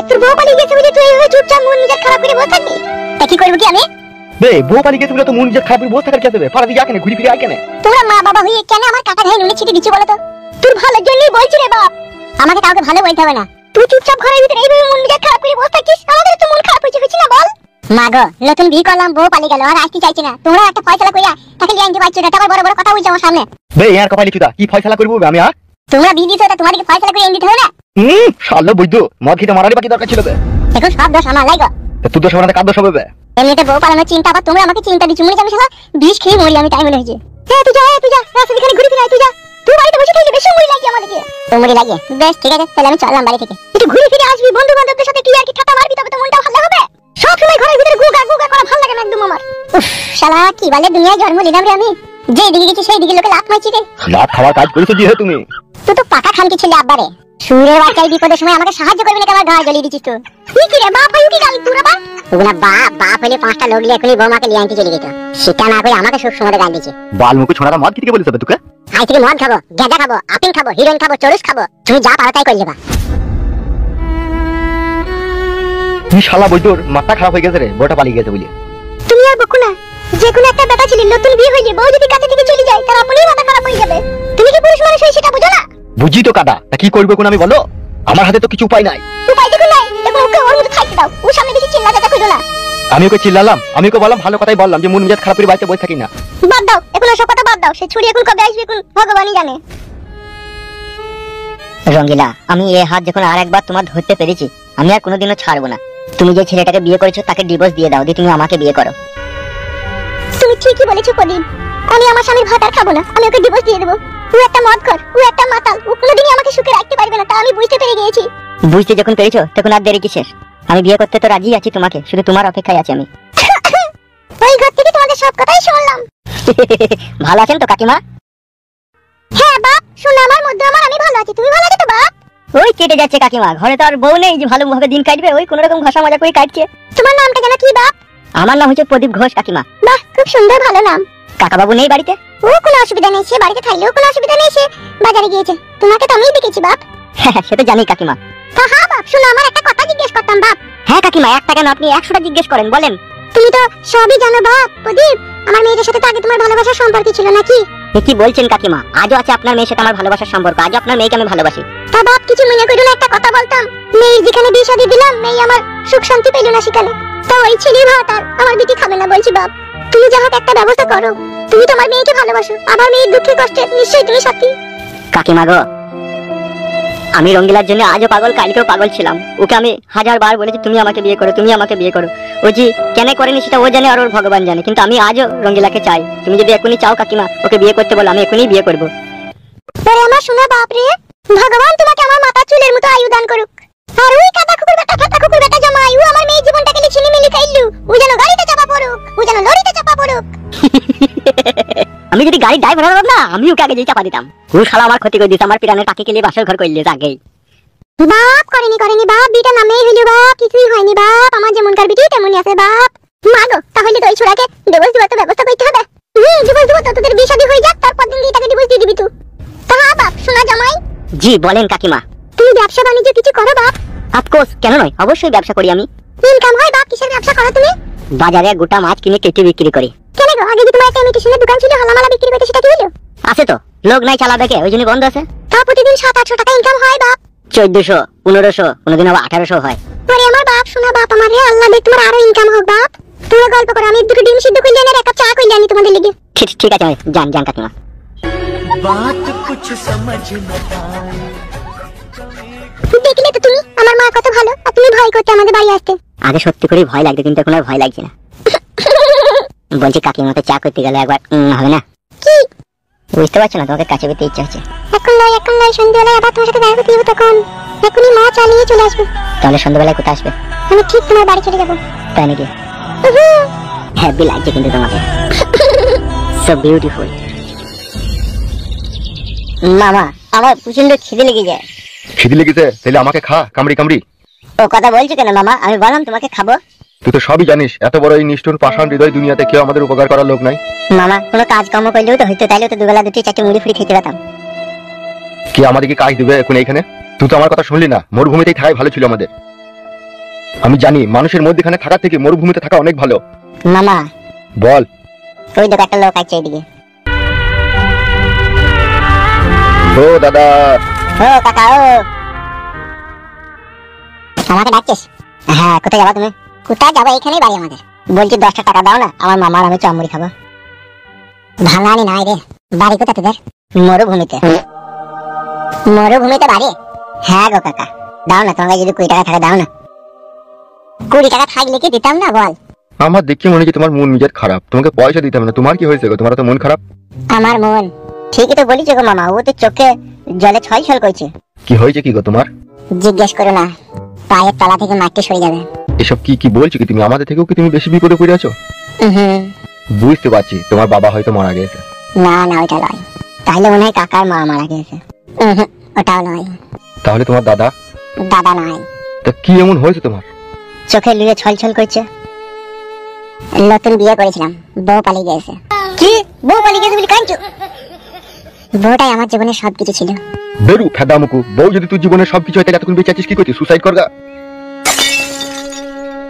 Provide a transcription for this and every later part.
তোর বউ পালিয়ে গেছে বলে তুই এইভাবে চুপচাপ মন নিজে খারাপ করে বসে থাকবি? তা কি করব কি আমি? বে বউ পালিয়ে গেছে বলে তো মন নিজে খারাপ করে বসে থাকার কি দেবে? পাড়া দিয়ে কেন ঘুরি ফিরে আয় কেন? তোমরা মা বাবা হয়ে কেন আমার কাটা ঘায়ে নুনে ছিটে দিচ্ছ বলো তো? তোর ভালোর জন্যই বলছি রে বাপ, আমাকে কাউকে ভালো বলতে হবে না। তুই চুপচাপ ঘরের ভিতরে এইভাবে মন নিজে খারাপ করে বসে থাকিস, আমাদের তো মন খারাপ হয়েছে না বল? মা গো, নতুন বিয়ে করলাম, বউ পালিয়ে গেল, আর আসতে চাইছি না। তোমরা একটা ফয়সালা কইরা তাকে লিয়ে আনতে পারছো না, তারপর বড় বড় কথা বলছো আমার সামনে। বে ইয়ার কপালি চুদা, কি ফয়সালা করব আমি? তোমরা বিয়ে দিছো, তোমাদেরকে ফয়সালা করে এনে দিতে হবে না? শালা বৈদ্য, মদ খেতে মারারই বাকি দরকার ছিল বে। এখন সব দোষ আমার লাগো। তুই দোষ হবে না, কার দোষ হবে বে? এমনিতে বউ পালানোর চিন্তা, আবার তোমরা আমাকে চিন্তা দিচ্ছ। মনে হচ্ছে আমি শালা বিষ খেয়ে মরি, আমি টাইম হয়েছে। হ্যাঁ তুই যা, রাস্তা দিকে ঘুরে ফিরে আয়, তুই যা। তুই বাড়িতে বসে থাকলে বেশি মরি লাগে আমাদেরকে। তো মরি লাগে, বেশ ঠিক আছে, তাহলে আমি চললাম বাড়ি থেকে। একটু ঘুরে ফিরে আসবি, বন্ধু বান্ধবদের সাথে কি আর কি ঠাট্টা মারবি, তবে তো মনটা ভালো হবে। সব সময় ঘরের ভিতরে গুগা গুগা করা ভালো লাগে না একদম আমার। উফ শালা কি বলে দুনিয়ায় জন্ম নিলাম রে আমি, যে দিকে গেছি সেই দিকে লোকে লাত মারছি রে। লাত খাওয়ার কাজ করেছো যে তুমি? তুই তো পাকা খানকি ছেলে আব্বারে। সুরের বাচ্চাই বিপদের সময় আমাকে সাহায্য করবি না, আমার গায়ে জ্বলিয়ে দিছিস তুই। কি রে বাপ ভাই উঠি গালি তোর আবার? ওগুলা বাপ হলে 5টা লোক নিয়ে এখনই বৌমাকে নিয়ে আনতে চলে যেত, সেটা না করে আমাকে সব সময় গালি দিচ্ছে। বালমুখী ছোড়াটা মদ খেতে বলেছে তোকে? আই থেকে মদ খাবো, গাঁজা খাবো, আপিং খাবো, হিরোইন খাবো, চরস খাবো, তুমি যা পারো তাই করে যাবা। তুই শালা বৈদ্যর মাথা খারাপ হয়ে গেছে রে, বউটা পালিয়ে গেছে বলে। তুমি আর বকো না, যে কোনো একটা বেটা ছেলে নতুন বিয়ে হয়ে যায়, বউ যদি কাছে থেকে চলে যায় তার আপনিই মাথা খারাপ হয়ে যাবে। তুমি কি পুরুষ মানুষ হয়ে সেটা বুঝো না? বুঝি তো কাদা, তা কি করবে কোন আমি বলো? আমার হাতে তো কিছু উপায় নাই। উপায় দেখো নাই, দেখো ওকে ওর মধ্যে খাইতে দাও, ওর সামনে বেশি চিল্লা চাচা করো না। আমি ওকে চিল্লালাম, আমি ওকে বললাম ভালো কথাই বললাম যে মন মেজাজ খারাপ করে বাড়িতে বসে থাকি না। বাদ দাও, এখন ওসব কথা বাদ দাও। সে ছুরি এখন কবে আসবে এখন ভগবানই জানে। রঙ্গিলা, আমি এই হাত যখন আরেকবার তোমার ধরতে পেরেছি, আমি আর কোনোদিনও ছাড়বো না। তুমি যে ছেলেটাকে বিয়ে করেছো তাকে ডিভোর্স দিয়ে দাও, দিয়ে তুমি আমাকে বিয়ে করো। তুমি ঠিকই বলেছো প্রদীপ, আমি আমার স্বামীর ভাত আর খাবো না, আমি ওকে ডিভোর্স দিয়ে দেবো। ও একটা মদখোর, ও একটা মাতাল, ও কোনোদিনই আমাকে সুখে রাখতে পারবে না, তা আমি বুঝতে পেরে গিয়েছি। বুঝতে যখন পেরেছো তখন আর দেরি কিসের? আমি বিয়ে করতে তো রাজি আছি তোমাকে, শুধু তোমার অপেক্ষায় আছি আমি। ওই ঘর থেকে তোমাদের সব কথাই শুনলাম। ভালো আছেন তো কাকিমা? হ্যাঁ বাপ, শোনো আমার মধ্যে আমার, আমি ভালো আছি, তুমি ভালো আছো তো বাপ? ওই কেটে যাচ্ছে কাকিমা, ঘরে তো আর বউ নেই যে ভালোভাবে দিন কাটবে, ওই কোন রকম ঘষা মজা করে কাটছে। তোমার নামটা যেন কি বাপ? আমার নাম হচ্ছে প্রদীপ ঘোষ কাকিমা। বাহ, খুব সুন্দর, ভালো নাম। কাকা বাবু নেই বাড়িতে? ও কোনো অসুবিধা নেই, সে বাড়িতে থাকলেও কোনো অসুবিধা নেই, সে বাজারে গিয়েছে। তোমাকে তো আমিই দেখেছি বাপ। হ্যাঁ সে তো জানি কাকিমা। হ্যাঁ বাপ, শোনো আমার একটা কথা জিজ্ঞেস করতাম বাপ। হ্যাঁ কাকিমা, একটা কেন আপনি 100টা জিজ্ঞেস করেন, বলেন। তুমি তো সবই জানো বাপ। প্রদীপ, আমার মেয়ের সাথে তো আগে তোমার ভালোবাসার সম্পর্ক ছিল নাকি? কি বলছেন কাকিমা? আজও আছে আপনার মেয়ের সাথে আমার ভালোবাসার সম্পর্ক, আজও আপনার মেয়েকে আমি ভালোবাসি। তা বাপ কিছু মনে করো না, একটা কথা বলতাম। মেয়ের যেখানে বিয়ে শাদী দিলাম, মেয়ে আমার সুখ শান্তি পেল না সেখানে, তো ওই ছেলে ভাত আর আমার বিটি খাবে না বলছি বাপ। তুমি যা হোক একটা ব্যবস্থা করো, তুমি তোমার মেয়েকে ভালোবাসো, আমার মেয়ের দুঃখে কষ্টে নিশ্চয়ই তুমি সাথী। কাকিমা গো, আমি রঙ্গিলার জন্য আজও পাগল, কালকেও পাগল ছিলাম। ওকে আমি 1000বার বলেছি তুমি আমাকে বিয়ে করো, তুমি আমাকে বিয়ে করো। ও যে কেন করেনি সেটা ও জানে আর ওর ভগবান জানে, কিন্তু আমি আজও রঙ্গিলাকে চাই। তুমি যদি এখনই চাও কাকিমা ওকে বিয়ে করতে বলো, আমি এখনই বিয়ে করব। আরে আমার শোনা বাপ রে, ভগবান তোমাকে আমার মাথা চুলের মতো আয়ু দান করুক। আর ওই কাদা কুকুর বেটা, ফাটা কুকুর বেটা জামাই, ও আমার মেয়ের জীবনটাকে ছিনিমিনি খাইলু, ও যেন গাড়িতে চাপা পড়ুক, ও যেন লরিতে চাপা পড়ুক। আমি যদি গাড়ি ড্রাইভার হতাম না, আমি ওকে আগে যেই চাপা দিতাম। ও শালা আমার ক্ষতি করে দিত, আমার পিরানের পাখিকে নিয়ে বাসর ঘর করলে আগেই। বাপ করেনি বাপ, বিটা নামেই হইলো বাপ, কিছুই হয়নি বাপ, আমার যেমনকার বিটি তেমনই আছে বাপ। মাগো, তাহলে তো ওই ছোড়াকে ডিভোর্স দেওয়ার তো ব্যবস্থা করতে হবে। ডিভোর্স দেবো তো, তোদের বিয়ে শাদী হয়ে যাক, তারপর দিন গিয়ে তাকে ডিভোর্স দিয়ে দিবি তুই। তা বাপ, শোনা জামাই। জি বলেন কাকিমা। তুমি ব্যবসা বাণিজ্য কিছু করো বাপ? অফকোর্স, কেন নয়, অবশ্যই ব্যবসা করি আমি। ইনকাম হয় বাপ? কিসের ব্যবসা করো তুমি? বাজারে গোটা মাছ কিনে কেটে বিক্রি করি। কেন গো, আগে যে তোমার একটা ইমিটেশনের দোকান ছিল, হালামালা বিক্রি করতে, সেটা কি হলো? আছে তো, লোক নাই চালা দেখে, ওই জন্য বন্ধ আছে। তা প্রতিদিন 700-800 টাকা ইনকাম হয় বাপ? 1400, 1500, কোনোদিন আবার 1800 হয়। আরে আমার বাপ, শোনা বাপ আমার রে, আল্লাহ দেখ তোমার আরো ইনকাম হোক বাপ। তোমরা গল্প করো, আমি দুটো ডিম সিদ্ধ করলে আর এক কাপ চা করলে আনি তোমাদের লেগে। ঠিক আছে, যান কাকিমা। बात कुछ समझ न आए। দেখলে তো তুমি আমার মা কত ভালো, আর তুমি ভয় করতে আমাদের বাড়ি আসতে। আগে সত্যি করে ভয় লাগতো, কিন্তু এখন আর ভয় লাগছে না। বলছি কাকিমাকে চা করতে গেলে একবার হবে না? কি বুঝতে পারছো না, তোমাকে কাছে পেতে ইচ্ছা হচ্ছে। এখন নয়, সন্ধ্যাবেলায় আবার তোমার সাথে দেখা করতে যাবো, তখন এখনই মা চালিয়ে চলে আসবে। তাহলে সন্ধ্যাবেলায় কোথায় আসবে? আমি ঠিক তোমার বাড়ি চলে যাবো। তাই নাকি? হ্যাপি লাগছে কিন্তু তোমাকে, সো বিউটিফুল। মামা, আমার প্রচন্ড খিদে লেগে যায়। খিদে লেগেছে? তাহলে আমাকে খা, কামড়ি। ও কথা বলছো কেন মামা? আমি বললাম তোমাকে খাবো। তুই তো সবই জানিস, এত বড় এই নিষ্ঠুর পাষাণ হৃদয় দুনিয়াতে কেউ আমাদের উপকার করার লোক নাই। মামা, কোনো কাজ কর্ম করলেও তো হইতো, তাইলে তো দুবেলা 2-4 মুড়ি ফুড়ি খেতে পারতাম। কি আমাদেরকে কাজ দিবে এখন এইখানে? তুই তো আমার কথা শুনলি না, মরুভূমিতেই থাকাই ভালো ছিল আমাদের। আমি জানি মানুষের মধ্যখানে থাকা থেকে মরুভূমিতে থাকা অনেক ভালো। মামা বল। ওই দেখো একটা লোক আসছে এদিকে। ও দাদা। ও কাকা ও, আমাকে ডাকছিস? হ্যাঁ, কোথায় যাবা তুমি? কোথায় যাবো, এখানেই বাড়ি আমাদের। বলছি 10টা টাকা দাও না, আমার মামার আমি চামড়ি খাবো। ভাঙানি নাই রে। বাড়ি কোথায় তোদের? মরুভূমিতে। মরুভূমিতে বাড়ি? হ্যাঁ গো কাকা, দাও না, তোমার কাছে যদি 20 টাকা থাকে দাও না। 20 টাকা থাকলে কি দিতাম না বল? আমার দেখে মনে হচ্ছে তোমার মন মেজাজ খারাপ, তোমাকে পয়সা দিতাম না। তোমার কি হয়েছে গো? তোমার তো মন খারাপ। আমার মন ঠিকই তো বলিস গো মামা, ও তো চোখে জলে ছলছল করছে। কি হয়েছে কি গো তোমার? জিজ্ঞেস করো না, পায়ের তলা থেকে মাটি সরে যাবে। এসব কি কি বলছো? কি তুমি আমাদের থেকেও কি তুমি বেশি বিপদে পড়ে আছো? হুম, বুঝতে পারছি তোমার বাবা হয়তো মারা গেছে। না না, ওইটা নয়। তাহলে মনে হয় কাকার মা মারা গেছে। ওটাও নয়। তাহলে তোমার দাদা? দাদা নয়। তা কি এমন হয়েছে তোমার? চোখে লুয়ে ছলছল করছে। নতুন বিয়ে করেছিলাম, বউ পালিয়ে গেছে। কি? বউ পালিয়ে গেছে বলি কাঁদছো? বউটাই আমার জীবনের সবকিছু ছিল। বেরু ফেদা মুকু, বউ যদি তোর জীবনের সবকিছু হয় তাহলে এতক্ষণ বেঁচে আছিস কি করছিস? সুসাইড করগা।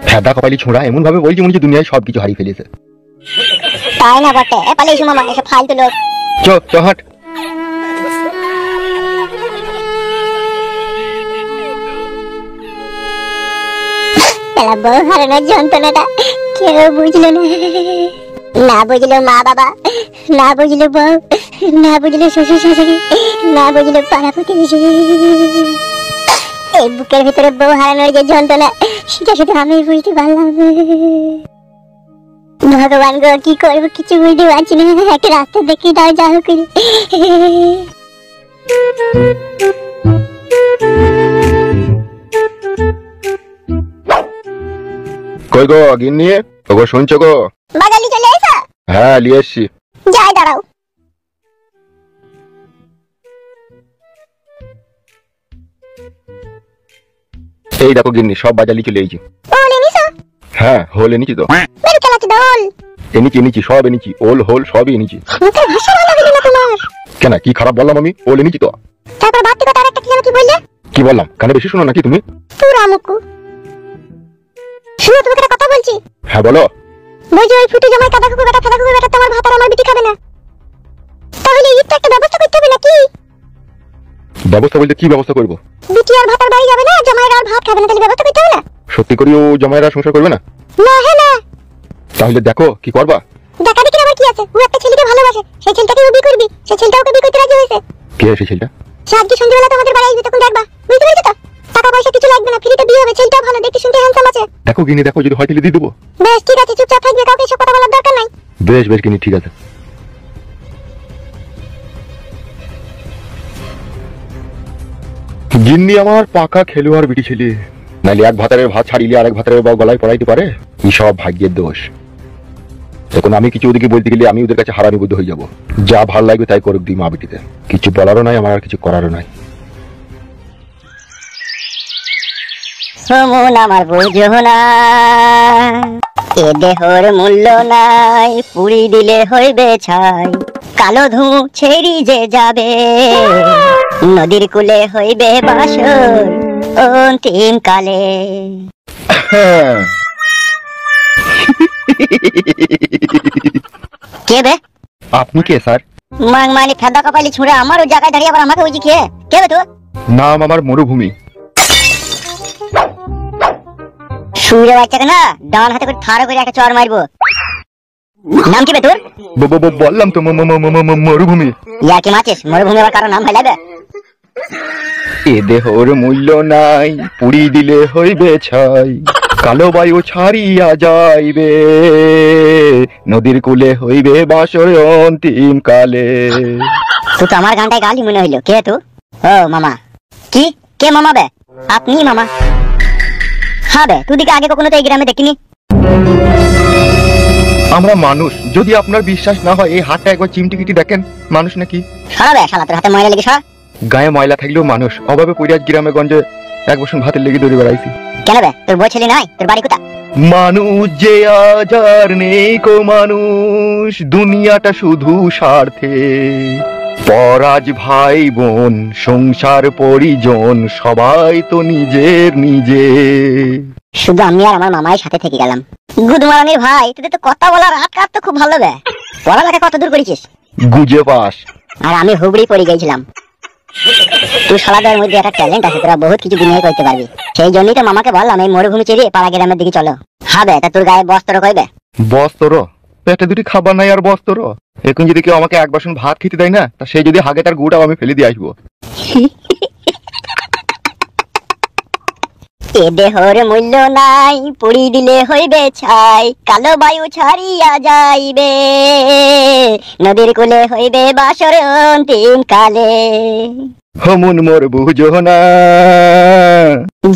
ফেদা কপালি ছোঁড়া, এমন ভাবে বলছি মনে হচ্ছে দুনিয়ায় সবকিছু হারিয়ে ফেলেছে। তাই না বটে? পালিয়ে এসো মামা, এসব ফালতু লোক। চ হাট। বউ হারানোর যন্ত্রণাটা কেউ বুঝলো না। না বুঝলো মা বাবা, না বুঝলো বউ, না বুঝলো শ্বশুর শাশুড়ি, না বুঝলো পাড়া প্রতিবেশী। এই বুকের ভিতরে বউ হারানোর যে যন্ত্রণা, সেটা শুধু আমি বুঝতে পারলাম। ভগবান গো, কি করবো কিছু বুঝতে পারছি না। একটা রাস্তা দেখে দাও, যা হোক করে। কই গো গিন্নি? ওগো শুনছো গো? বাগালি চলে এসো। হ্যাঁ নিয়ে এসছি। যাই, দাঁড়াও। এই দেখো গিন্নি, সব বাজালি চলে এসেছি। ওল এনেছো? হ্যাঁ হোল এনেছি তো। মেরে চালাচ্ছি দোল। এনেছি সব এনেছি, ওল হোল সবই এনেছি। মুখে ভাষা ভালো লাগে না তোমার। কেন, কি খারাপ বললাম আমি? ওল এনেছি তো। তারপর বাড়তি কথা আরেকটা কি যেন কি বললে? কি বললাম? কানে বেশি শোনো নাকি তুমি? পুরা মুকু। শুনো, তোমাকে একটা কথা বলছি। হ্যাঁ বলো। বলছি ওই ফুটে জামাই কাদা কুকুর বেটা, ফেদা কুকুর বেটা তোমার ভাত আর আমার বিটি খাবে না। তাহলে ঈদটা একটা ব্যবস্থা করতে হবে নাকি? ব্যবস্থা বলতে কি ব্যবস্থা করবো? বিটি আর ভাত আর বাড়ি যাবে না, জামাইরা আর ভাত খাবে না, তাহলে ব্যবস্থা করতে হবে না? সত্যি করি ও জামাইরা সংসার করবে না? না, হ্যাঁ না। তাহলে দেখো কি করবা। দেখা দেখি আবার কি আছে? ও একটা ছেলেকে ভালোবাসে, সেই ছেলেটাকে ও বিয়ে করবি, সেই ছেলেটা ওকে বিয়ে করতে রাজি হয়েছে। কে আছে ছেলেটা? সে আজকে সন্ধ্যাবেলা তোমাদের বাড়ি আসবে, তখন দেখবা। বুঝতে পেরেছো তো? টাকা পয়সা কিছু লাগবে না, ফ্রিতে বিয়ে হবে। ছেলেটা ভালো, দেখতে শুনতে হ্যান্ডসাম আছে। দেখো গিনি, দেখো যদি হয় তাহলে দিয়ে দেবো। বেশ ঠিক আছে, চুপচাপ থাকবে, কাউকে এসব কথা বলার দরকার নাই। বেশ বেশ গিনি, ঠিক আছে। গিন্নি আমার পাকা খেলোয়াড় বিটি ছেলে, নাইলে এক ভাতারের ভাত ছাড়িলে আরেক ভাতারের বা গলায় পড়াইতে পারে। এই সব ভাগ্যের দোষ। তখন আমি কিছু ওদেরকে বলতে গেলে আমি ওদের কাছে হারামি বুদ্ধ হয়ে যাবো। যা ভাল লাগবে তাই করুক দি মা বিটিতে, কিছু বলারও নাই আমার, আর কিছু করারও নাই। মন আমার বুঝো না, এ দেহর মূল্য নাই, পুরি দিলে হইবে ছাই। কালো ধুঁ ছেড়ি যে যাবে, নদীর কূলে হইবে বাসর অন্তিম কালে। কে বে? আপনি কে স্যার? মাংমানি ফেদা কপালি ছুঁড়ে আমার ওই জায়গায় দাঁড়িয়ে আবার আমাকে ওই খেয়ে কে বে তো? নাম আমার মরুভূমি। শুয়ে বাচ্চাকে না ডান হাতে করে থারো করে একটা চড় মারবো। নাম কি বে তোর? বললাম তো মরুভূমি। ইয়া কি মাছিস? মরুভূমি আবার কারো নাম হয় লাগবে? এ দেহর মূল্য নাই, পুরি দিলে হইবে ছাই। কালো বায়ু ছাড়িয়া যাইবে, নদীর কূলে হইবে বাসর অন্তিম কালে। তুই তো আমার গানটাই গালি মনে হইলো। কে তুই? ও মামা। কি? কে মামা বে? আপনি মামা? হ্যাঁ বে, তুই দিকে আগে কখনো তো এই গ্রামে দেখিনি। আমরা মানুষ, যদি আপনার বিশ্বাস না হয় এই হাতটা একবার চিমটিকিটি দেখেন, মানুষ নাকি। সরা বে, শালা তোর হাতে ময়লা লেগে সরা। গায়ে ময়লা থাকলেও মানুষ। অভাবে পইরাজ গ্রামে গঞ্জে এক বছর ভাতের লেগে দৌড়ে বেড়াইছি। কেন বে, তোর বউ ছেলে নাই? তোর বাড়ি কোথা? মানুষ যে আজ আর নেই কো মানুষ, দুনিয়াটা শুধু স্বার্থে। পরাজ ভাই বোন সংসার পরিজন সবাই তো নিজের নিজে। শুধু আমি আর আমার মামাই সাথে থেকে গেলাম। গুদমারানির ভাই, তোদের তো কথা বলার আটকাত তো খুব ভালো বে। পড়ালেখা কত দূর করেছিস? গুজে পাস। আর আমি হুবড়ি পড়ে গেছিলাম। তুই শালাদের মধ্যে একটা ট্যালেন্ট আছে, তোরা বহুত কিছু দুনিয়ায় করতে পারবি। সেই জন্যই তো মামাকে বললাম এই মরুভূমি ছেড়ে পাড়া গ্রামের দিকে চলো। হবে তা তোর গায়ে বস্ত্র কইবে? বস্তর পেটে দুটি খাবার নাই আর বস্তর। এখন যদি কেউ আমাকে এক বাসন ভাত খেতে দেয় না, তা সেই যদি হাগে তার গুটাও আমি ফেলে দিয়ে আসবো। এ দেহর মূল্য নাই, পুড়ি দিলে হইবে ছাই, কালো বায়ু ছাড়িয়া যাইবে, নদীর কূলে হইবে বাসর অন্তিম কালে। হমুন মোর বুঝো না,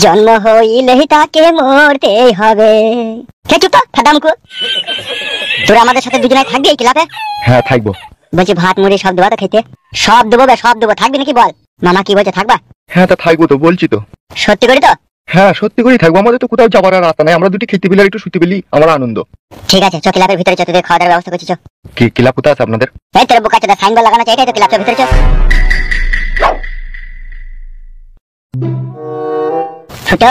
জন্ম হইলেই তাকে মরতেই হবে। কে চুপ তো ফাদামকু, তোরা আমাদের সাথে দুজনে থাকবি এই ক্লাবে? হ্যাঁ থাকবো। বলছি ভাত মুড়ি সব দেবো তো খেতে? সব দেবো বে, সব দেবো। থাকবি নাকি বল? মামা কি বলছে, থাকবা? হ্যাঁ তা থাকবো তো, বলছি তো। সত্যি করি তো? হ্যাঁ সত্যি করেই থাকবো। আমাদের তো কোথাও যাবার আর রাস্তা নাই, আমরা দুটি খেতে পেলে আর একটু শুতে পেলি আমার আনন্দ। ঠিক আছে, চ ক্লাবের ভিতরে চ, তোদের খাওয়া দাওয়ার ব্যবস্থা করছি। চ। কি ক্লাব কোথায় আছে আপনাদের? এই তোর বোকা চোদা, সাইনবোর্ড লাগানো আছে, এটাই তো ক্লাবের ভিতরে। চ। ফুটো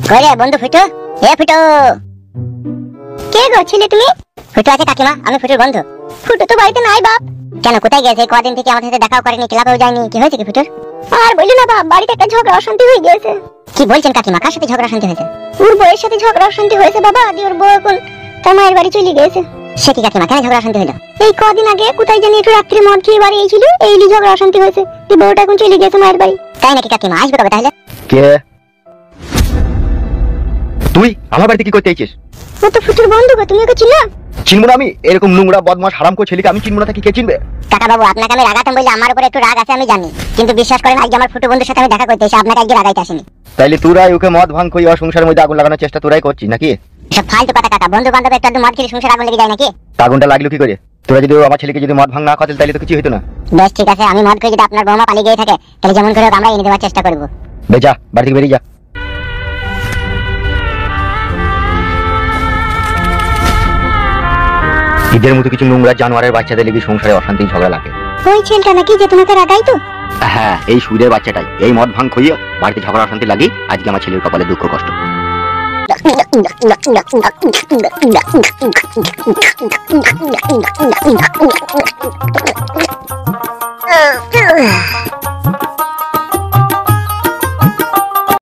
কই রে বন্ধু? ফুটো, এ ফুটো। কে গো ছেলে তুমি? ফুটো আছে কাকিমা, আমি ফুটোর বন্ধু। ফুটো তো বাড়িতে নাই বাপ। কেন, কোথায় গেছে? কদিন থেকে আমাদের সাথে দেখাও করেনি, ক্লাবেও যায়নি। কি হয়েছে কি ফুটোর? আর বলি না বাপ, বাড়িতে একটা ঝগড়া অশান্তি হয়ে গেছে। কি বলছেন কাকিমা, কার সাথে ঝগড়া শান্তি হয়েছে? ওর বউয়ের সাথে ঝগড়া অশান্তি হয়েছে বাবা। দিয়ে ওর বউ এখন তার মায়ের বাড়ি চলে গেছে। সে কি কাকিমা, কেন ঝগড়া শান্তি হলো? এই কদিন আগে কোথায় জানি একটু রাত্রে মদ খেয়ে বাড়ি এসেছিল, এই ঝগড়া অশান্তি হয়েছে। দিয়ে বউটা এখন চলে গেছে মায়ের বাড়ি। তাই নাকি কাকিমা? আসবে কবে তাহলে? কে তুই? আমার বাড়িতে কি করতে আইছিস? ও তো ফুটোর বন্ধু গো, তুমি ওকে চিনো? চিনবো না আমি? এরকম নোংরা বদমাশ হারামখোর ছেলেকে আমি চিনবো না? তাকে কে চিনবে? কাকা বাবু, আপনাকে আমি রাগাতাম বলে আমার উপরে একটু রাগ আছে আমি জানি, কিন্তু বিশ্বাস করেন আজকে আমার ফুটো বন্ধুর সাথে আমি দেখা করতে এসে আপনাকে আজকে রাগাইতে আসেনি। তাইলে তোরাই ওকে মদ ভাঙ কই ওর সংসারের মধ্যে আগুন লাগানোর চেষ্টা তোরাই করছিস নাকি? সব ফালতু কথা কাকা। বন্ধু বান্ধব একটু মদ খেলে সংসার আগুন লেগে যায় নাকি? আগুনটা লাগলো কি করে? তোরা যদি আমার ছেলেকে যদি মদ ভাঙ না খাওয়াতে তাইলে তো কিছু হতো না। বেশ ঠিক আছে, আমি মদ খেয়ে যদি আপনার বৌমা পালিয়ে গিয়ে থাকে তাহলে যেমন করে হোক আমরা এনে দেওয়ার চেষ্টা করবো। যা বাড়ি থেকে বেরিয়ে যা। ঈদের মতো কিছু নোংরা জানোয়ারের বাচ্চাদের লেগে সংসারে অশান্তি ঝগড়া লাগে। ওই ছেলেটা নাকি যে তোমাকে রাগাইতো? হ্যাঁ এই সুদের বাচ্চাটাই। এই মদ ভাঙ খাইয়ে বাড়িতে ঝগড়া অশান্তি লাগি আজকে আমার ছেলের কপালে দুঃখ কষ্ট।